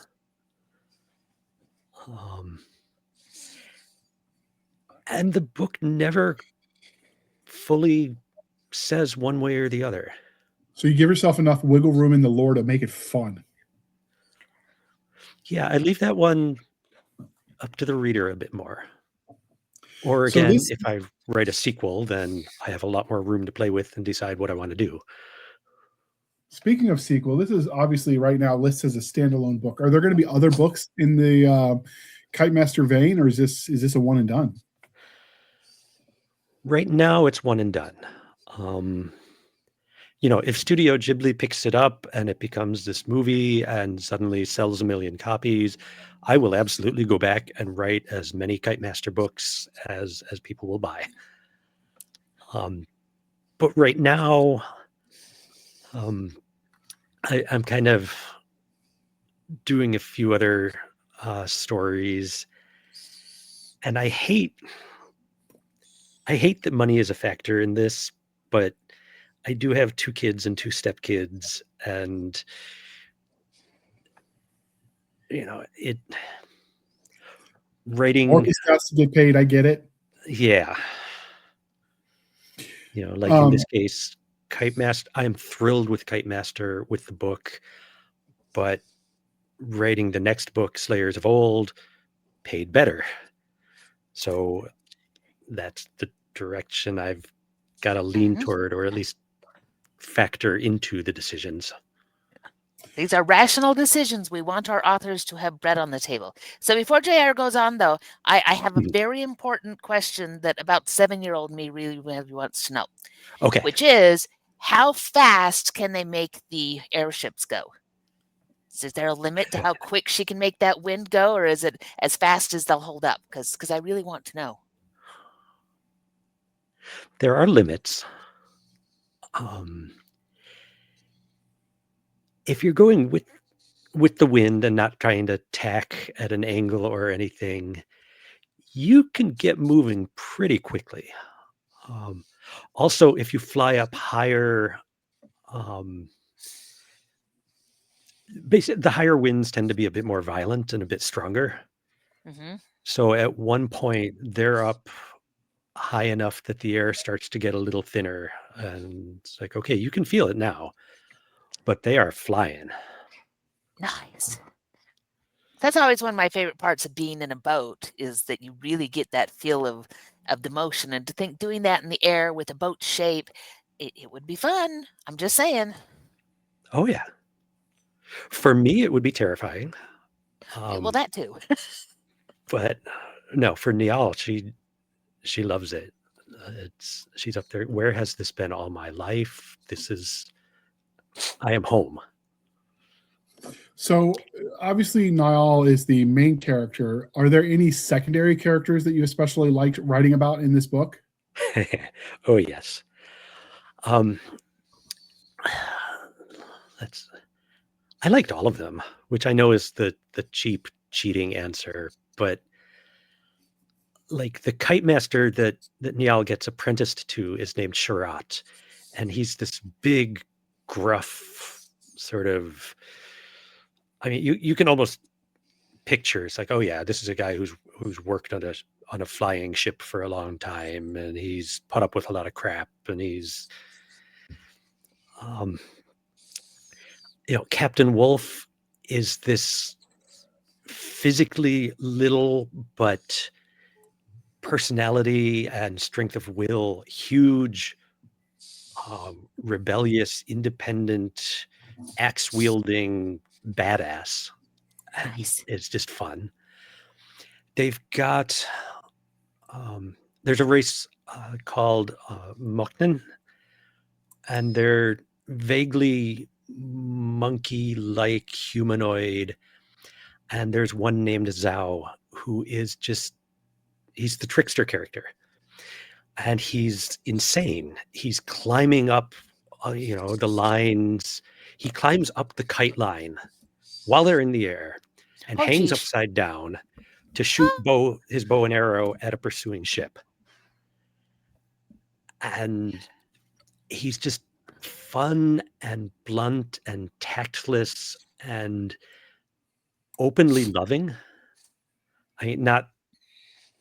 And the book never fully says one way or the other. So you give yourself enough wiggle room in the lore to make it fun. Yeah, I leave that one up to the reader a bit more. Or So again, this, if I write a sequel, then I have a lot more room to play with and decide what I want to do. speaking of sequel, this is obviously right now listed as a standalone book. Are there going to be other books in the Kitemaster vein, or is this a one and done? Right now, it's one and done. If Studio Ghibli picks it up and it becomes this movie and suddenly sells 1 million copies, I will absolutely go back and write as many Kitemaster books as people will buy. But right now, I'm kind of doing a few other stories, and I hate that money is a factor in this, but I do have 2 kids and 2 stepkids, and writing, Orcus has to get paid. I get it. yeah. Like in this case, Kitemaster, I am thrilled with Kitemaster with the book, but writing the next book, Slayers of Old, paid better. So that's the direction I've got to lean toward, or at least factor into the decisions. These are rational decisions. We want our authors to have bread on the table. So before JR goes on, though, I have a very important question that about 7-year-old me really wants to know. Okay. Which is, how fast can they make the airships go? Is there a limit to how quick she can make that wind go, or is it as fast as they'll hold up? Because I really want to know. There are limits. If you're going with the wind and not trying to tack at an angle or anything, you can get moving pretty quickly. Also, if you fly up higher, basically the higher winds tend to be a bit more violent and a bit stronger. So at one point, they're up high enough that the air starts to get a little thinner, and it's like, okay, you can feel it now, but they are flying. Nice. That's always one of my favorite parts of being in a boat, is that you really get that feel of the motion, and to think doing that in the air with a boat shape, it would be fun. I'm just saying. Oh yeah. For me, it would be terrifying. Well, that too. But no, for Niall, she loves it. She's up there. Where has this been all my life? I am home. So obviously Niall is the main character. Are there any secondary characters that you especially liked writing about in this book? Oh yes. I liked all of them, which I know is the cheap cheating answer, but like the Kitemaster that Niall gets apprenticed to is named Sharat, and he's this big, gruff sort of. I mean, you can almost picture, it's like, oh yeah, this is a guy who's worked on a flying ship for a long time, and he's put up with a lot of crap, and he's Captain Wolf is this physically little but personality and strength of will huge, rebellious, independent, axe wielding badass. Nice. It's just fun. They've got there's a race called Moknan, and they're vaguely monkey-like humanoid, and there's one named Zhao who is he's the trickster character, and he's insane. He's climbing up the lines. He climbs up the kite line while they're in the air and hangs upside down to shoot his bow and arrow at a pursuing ship. And he's just fun and blunt and tactless and openly loving. I mean, not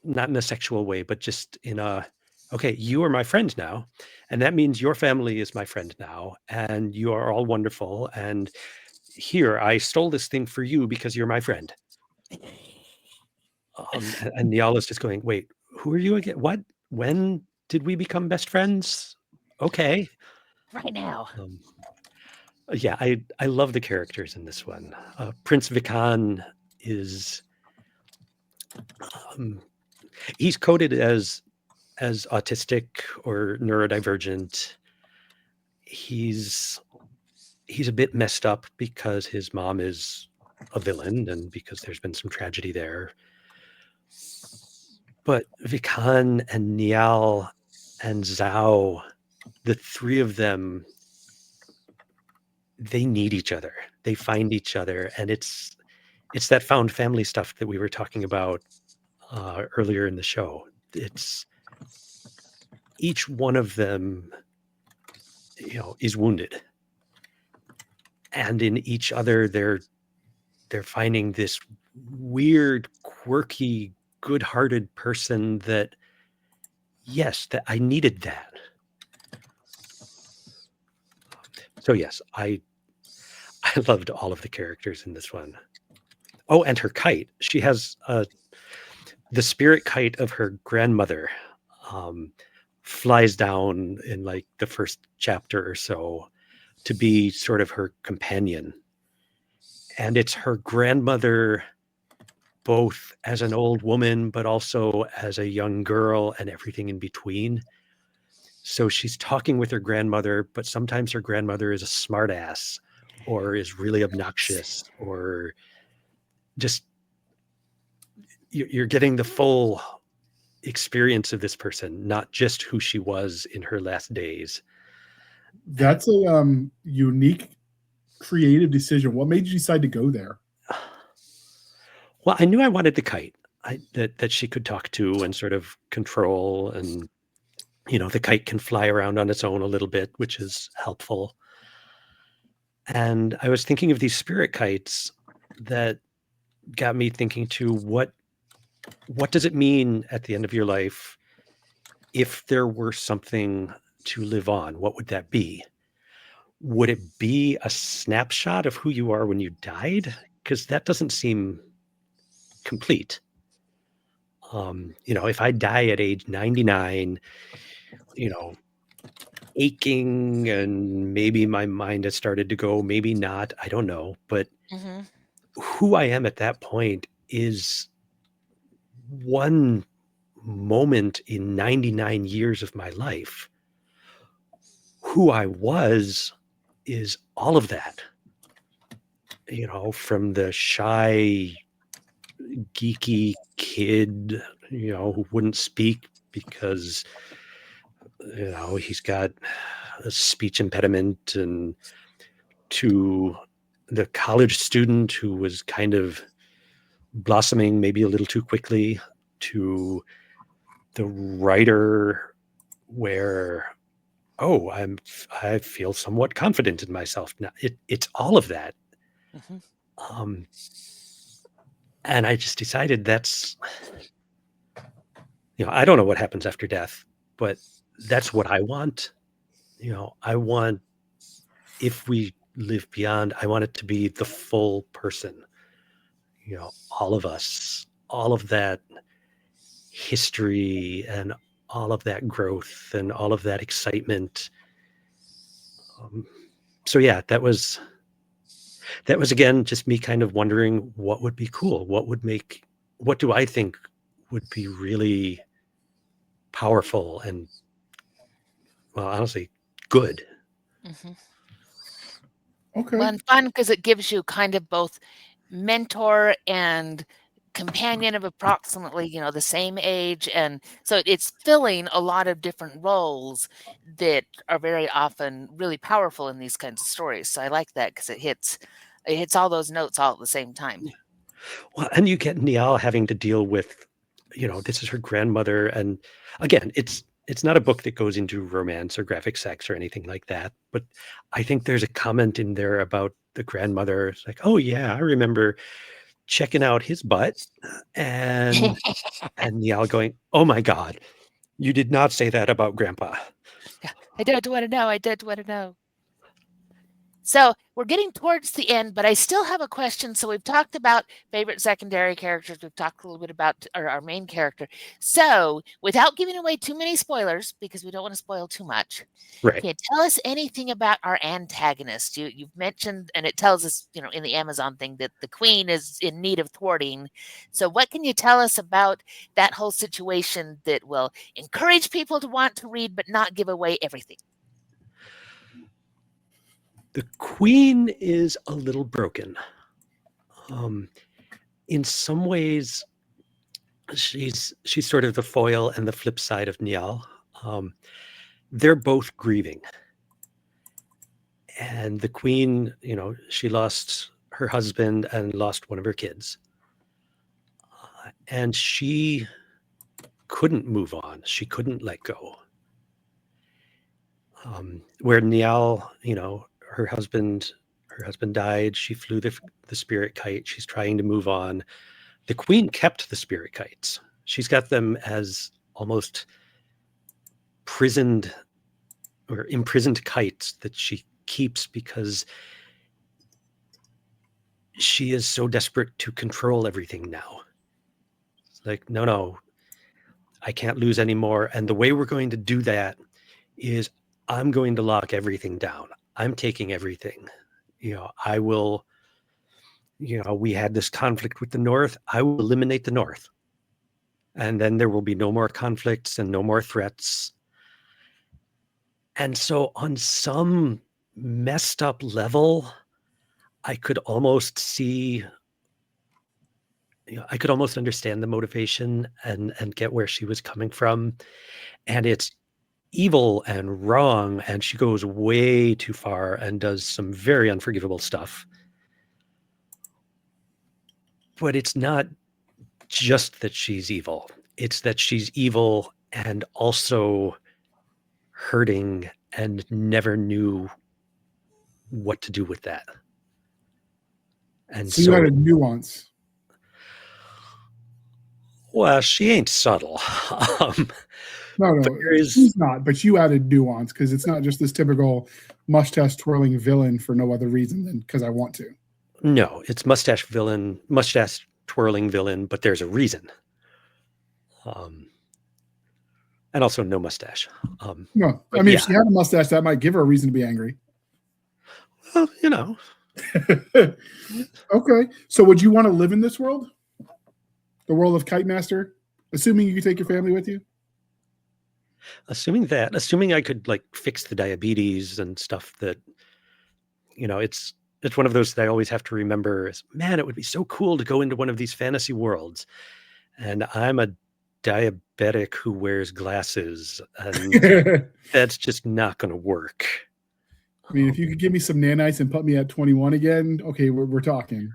in a sexual way, but just in a, okay, you are my friend now, and that means your family is my friend now, and you are all wonderful, and here, I stole this thing for you because you're my friend. And Niall is just going, wait, who are you again? What? When did we become best friends? Okay. Right now. Yeah, I love the characters in this one. Prince Vikan is he's coded as autistic or neurodivergent. He's a bit messed up because his mom is a villain and because there's been some tragedy there. But Vikan and Niall and Zhao, the three of them, they need each other. They find each other, and it's that found family stuff that we were talking about earlier in the show. It's each one of them, is wounded, and in each other, they're finding this weird, quirky, good-hearted person that, yes, that I needed that. So yes, I loved all of the characters in this one. Oh, and her kite. She has the spirit kite of her grandmother flies down in like the first chapter or so to be sort of her companion. And it's her grandmother both as an old woman, but also as a young girl and everything in between. So she's talking with her grandmother, but sometimes her grandmother is a smartass or is really obnoxious, or just you're getting the full experience of this person, not just who she was in her last days. That's a unique creative decision. What made you decide to go there? Well, I knew I wanted the kite that she could talk to and sort of control, and the kite can fly around on its own a little bit, which is helpful. And I was thinking of these spirit kites that got me thinking to what does it mean at the end of your life if there were something to live on? What would that be? Would it be a snapshot of who you are when you died? Because that doesn't seem complete. If I die at age 99, aching and maybe my mind has started to go, maybe not, I don't know. But who I am at that point is one moment in 99 years of my life. Who I was is all of that, from the shy, geeky kid, who wouldn't speak because, he's got a speech impediment, and to the college student who was kind of blossoming maybe a little too quickly, to the writer where, I feel somewhat confident in myself now. It's all of that. And I just decided that's, I don't know what happens after death, but that's what I want. I want, if we live beyond, I want it to be the full person. All of us, all of that history and all of that growth and all of that excitement. So yeah, that was again just me kind of wondering what would be cool, what do I think would be really powerful and, well, honestly, good. Okay. Well, and fun because it gives you kind of both mentor and companion of approximately, the same age. And so it's filling a lot of different roles that are very often really powerful in these kinds of stories. So I like that because it hits all those notes all at the same time. Well, and you get Niall having to deal with, this is her grandmother. And again, it's not a book that goes into romance or graphic sex or anything like that. But I think there's a comment in there about the grandmother. It's like, oh yeah, I remember checking out his butt, and Niall going, oh my God, you did not say that about Grandpa. I did want to know. So we're getting towards the end, but I still have a question. So we've talked about favorite secondary characters. We've talked a little bit about our main character. So without giving away too many spoilers, because we don't want to spoil too much, Right. can you tell us anything about our antagonist? You've mentioned, and it tells us, in the Amazon thing, that the queen is in need of thwarting. So what can you tell us about that whole situation that will encourage people to want to read, but not give away everything? The queen is a little broken. In some ways, she's sort of the foil and the flip side of Niall. They're both grieving. And the queen, she lost her husband and lost one of her kids. And she couldn't move on. She couldn't let go. Where Niall, her husband died. She flew the spirit kite. She's trying to move on. The queen kept the spirit kites. She's got them as almost imprisoned kites that she keeps because she is so desperate to control everything now. It's like, no, I can't lose anymore. And the way we're going to do that is I'm going to lock everything down. I'm taking everything. I will, we had this conflict with the North. I will eliminate the North. And then there will be no more conflicts and no more threats. And so on some messed up level, I could almost see, I could almost understand the motivation and get where she was coming from. And it's evil and wrong, and she goes way too far and does some very unforgivable stuff. But it's not just that she's evil. It's that she's evil and also hurting and never knew what to do with that. And so you had a nuance. Well, she ain't subtle. No, she's not. But you added nuance because it's not just this typical mustache twirling villain for no other reason than because I want to. No, it's mustache twirling villain, but there's a reason. And also no mustache. No, I mean, if she had a mustache, that might give her a reason to be angry. Well, Okay, so would you want to live in this world? The world of Kitemaster? Assuming you could take your family with you? Assuming I could fix the diabetes and stuff that, it's one of those that I always have to remember is, man, it would be so cool to go into one of these fantasy worlds. And I'm a diabetic who wears glasses, and that's just not going to work. I mean, if you could give me some nanites and put me at 21 again, okay, we're talking.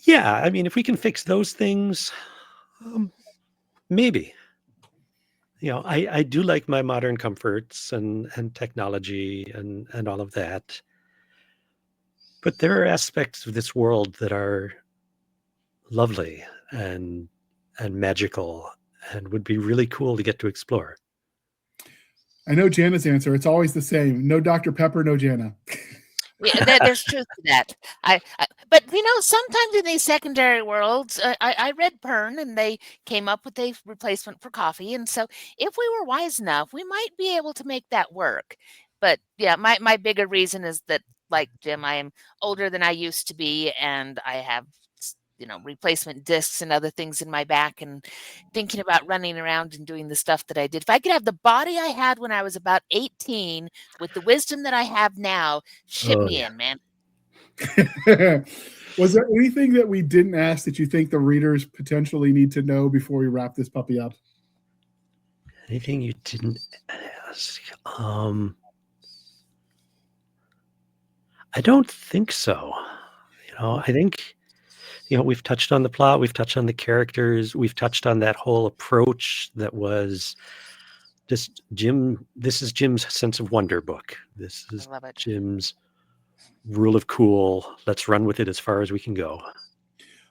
Yeah, I mean, if we can fix those things, maybe. I do like my modern comforts and technology and all of that. But there are aspects of this world that are lovely and magical and would be really cool to get to explore. I know Jana's answer. It's always the same. No Dr. Pepper, no Jana. Yeah, there's truth to that. But sometimes in these secondary worlds, I read Pern, and they came up with a replacement for coffee. And so, if we were wise enough, we might be able to make that work. But yeah, my bigger reason is that, like Jim, I am older than I used to be, and I have replacement discs and other things in my back, and thinking about running around and doing the stuff that I did. If I could have the body I had when I was about 18 with the wisdom that I have now, ship me in, man. Was there anything that we didn't ask that you think the readers potentially need to know before we wrap this puppy up? Anything you didn't ask? I don't think so. I think we've touched on the plot, we've touched on the characters, we've touched on that whole approach that was just Jim. This is Jim's Sense of Wonder book. This is Jim's rule of cool. Let's run with it as far as we can go.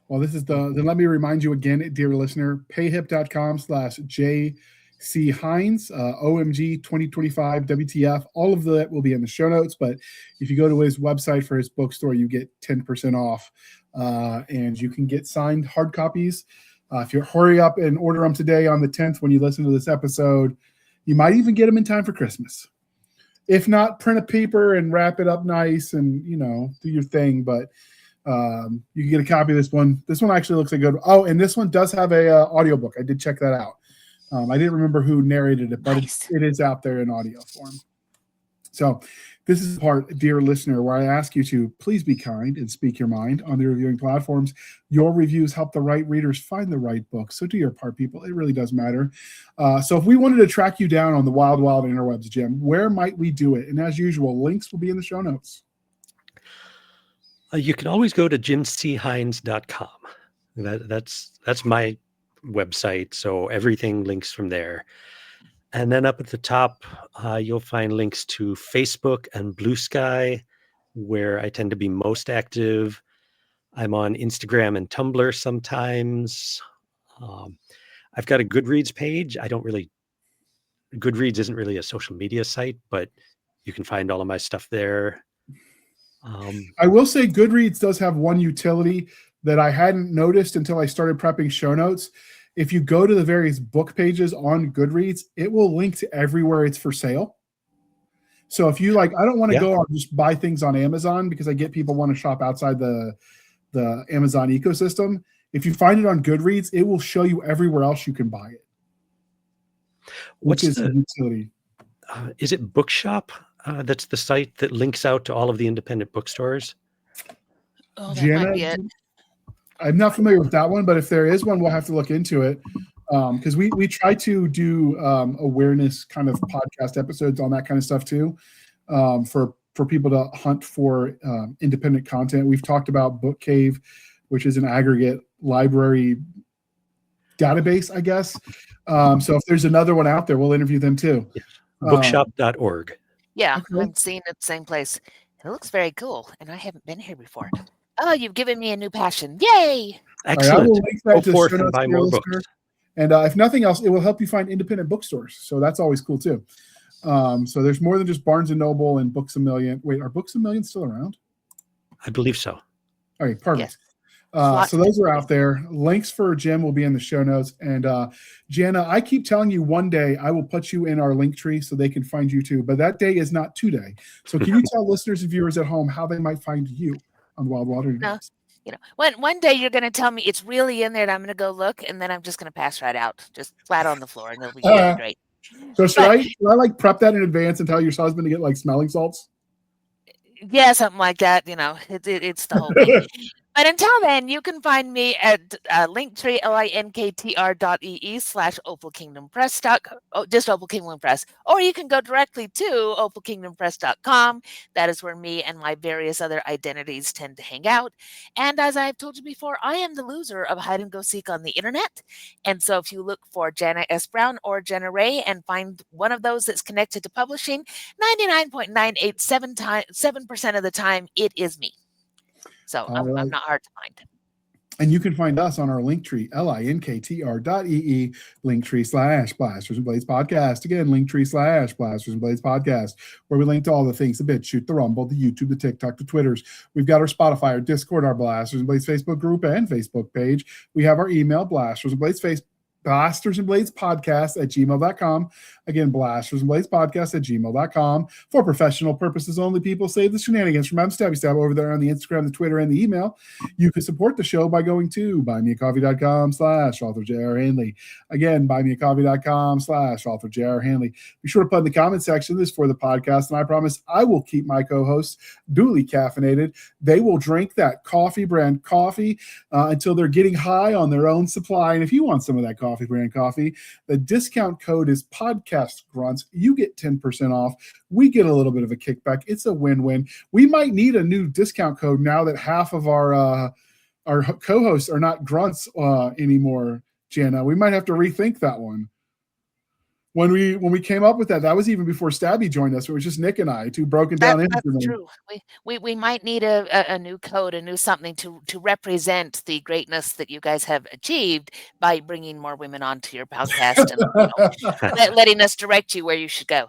Well, this is then let me remind you again, dear listener, payhip.com/J see Hines, OMG 2025 WTF. All of that will be in the show notes. But if you go to his website for his bookstore, you get 10% off. And you can get signed hard copies. If you hurry up and order them today on the 10th when you listen to this episode, you might even get them in time for Christmas. If not, print a paper and wrap it up nice and, do your thing. But you can get a copy of this one. This one actually looks like good. Oh, and this one does have a audiobook. I did check that out. I didn't remember who narrated it, but Nice. it is out there in audio form. So this is the part, dear listener, where I ask you to please be kind and speak your mind on the reviewing platforms. Your reviews help the right readers find the right book. So do your part, people. It really does matter. So if we wanted to track you down on the wild, wild interwebs, Jim, where might we do it? And as usual, links will be in the show notes. You can always go to jimchines.com. That's my website, so everything links from there. And then up at the top, you'll find links to Facebook and Blue Sky, where I tend to be most active. I'm on Instagram and Tumblr sometimes. I've got a Goodreads page. Goodreads isn't really a social media site, but you can find all of my stuff there. I will say Goodreads does have one utility that I hadn't noticed until I started prepping show notes. If you go to the various book pages on Goodreads, it will link to everywhere it's for sale. So if you I don't want to go and just buy things on Amazon because I get people want to shop outside the Amazon ecosystem. If you find it on Goodreads, it will show you everywhere else you can buy it. Which is a utility. Is it Bookshop? That's the site that links out to all of the independent bookstores. Oh, that Jana, might be it. I'm not familiar with that one, but if there is one, we'll have to look into it. Because we try to do awareness kind of podcast episodes on that kind of stuff too, for people to hunt for independent content. We've talked about Book Cave, which is an aggregate library database, I guess. So if there's another one out there, we'll interview them too. Yes. Bookshop.org. Yeah, Okay. I'm seeing it the same place. It looks very cool, and I haven't been here before. Oh, you've given me a new passion. Yay! Excellent. I will link that Go to forth show and notes, buy dear more listener. books. And if nothing else, it will help you find independent bookstores. So that's always cool too. So there's more than just Barnes & Noble and Books A Million. Wait, are Books A Million still around? I believe so. All right, perfect. Yes. So those are out there. Links for Jim will be in the show notes. And Jana, I keep telling you one day I will put you in our link tree so they can find you too. But that day is not today. So can you tell listeners and viewers at home how they might find you on Wild Water? No. One day you're going to tell me it's really in there and I'm going to go look, and then I'm just going to pass right out, just flat on the floor, and it'll be really great. So should I prep that in advance and tell your husband to get smelling salts? Yeah, something like that. It's the whole thing. But until then, you can find me at linktree, linktr.ee/opalkingdompress. Just Opal Kingdom Press. Or you can go directly to opalkingdompress.com. That is where me and my various other identities tend to hang out. And as I've told you before, I am the loser of hide and go seek on the internet. And so if you look for Jana S. Brown or Jenna Ray and find one of those that's connected to publishing, 99.987% of the time, it is me. So I'm not hard to find. And you can find us on our Linktree, linktr.ee, Linktree/Blasters and Blades Podcast. Again, Linktree/Blasters and Blades Podcast, where we link to all the things, the BitChute, the Rumble, the YouTube, the TikTok, the Twitters. We've got our Spotify, our Discord, our Blasters and Blades Facebook group and Facebook page. We have our email, Blasters and Blades Podcast at gmail.com. Again, Blasters and Blades Podcast at gmail.com. For professional purposes only, people save the shenanigans from Stabby Stab over there on the Instagram, the Twitter, and the email. You can support the show by going to buymeacoffee.com/author J.R. Handley. Again, buymeacoffee.com/author J.R. Handley. Be sure to put in the comment section this for the podcast, and I promise I will keep my co-hosts duly caffeinated. They will drink that coffee brand coffee until they're getting high on their own supply. And if you want some of that coffee brand coffee, the discount code is podcast grunts. You get 10% off. We get a little bit of a kickback. It's a win-win. We might need a new discount code now that half of our co-hosts are not grunts anymore, Jana. We might have to rethink that one. when we came up with that was even before Stabby joined us. It was just Nick and I, two broken down That's instruments. true. We might need a new code, a new something to represent the greatness that you guys have achieved by bringing more women onto your podcast and letting us direct you where you should go.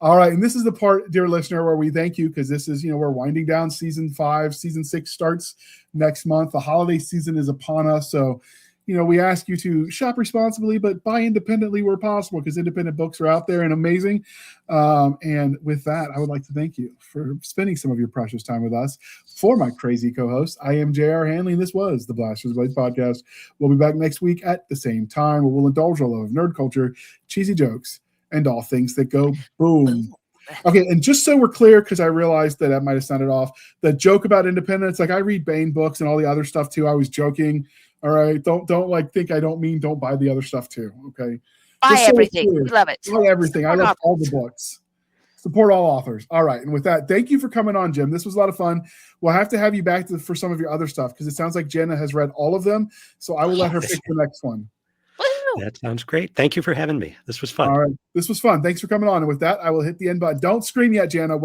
All right, and this is the part, dear listener, where we thank you because this is, we're winding down season 5. Season 6 starts next month. The holiday season is upon us, so we ask you to shop responsibly, but buy independently where possible because independent books are out there and amazing. And with that, I would like to thank you for spending some of your precious time with us. For my crazy co-host, I am J.R. Handley, and this was the Blasters Blades podcast. We'll be back next week at the same time where we'll indulge our love of nerd culture, cheesy jokes, and all things that go boom. Okay, and just so we're clear, because I realized that might have sounded off, the joke about independence, like I read Bane books and all the other stuff too. I was joking. All right, don't think I don't mean don't buy the other stuff too. Okay, buy everything. We love it. Buy everything. I love all the books. Support all authors. All right, and with that, thank you for coming on, Jim. This was a lot of fun. We'll have to have you back for some of your other stuff because it sounds like Jana has read all of them. So I will let her pick the next one. That sounds great. Thank you for having me. This was fun. All right, this was fun. Thanks for coming on. And with that, I will hit the end button. Don't scream yet, Jana. Wait.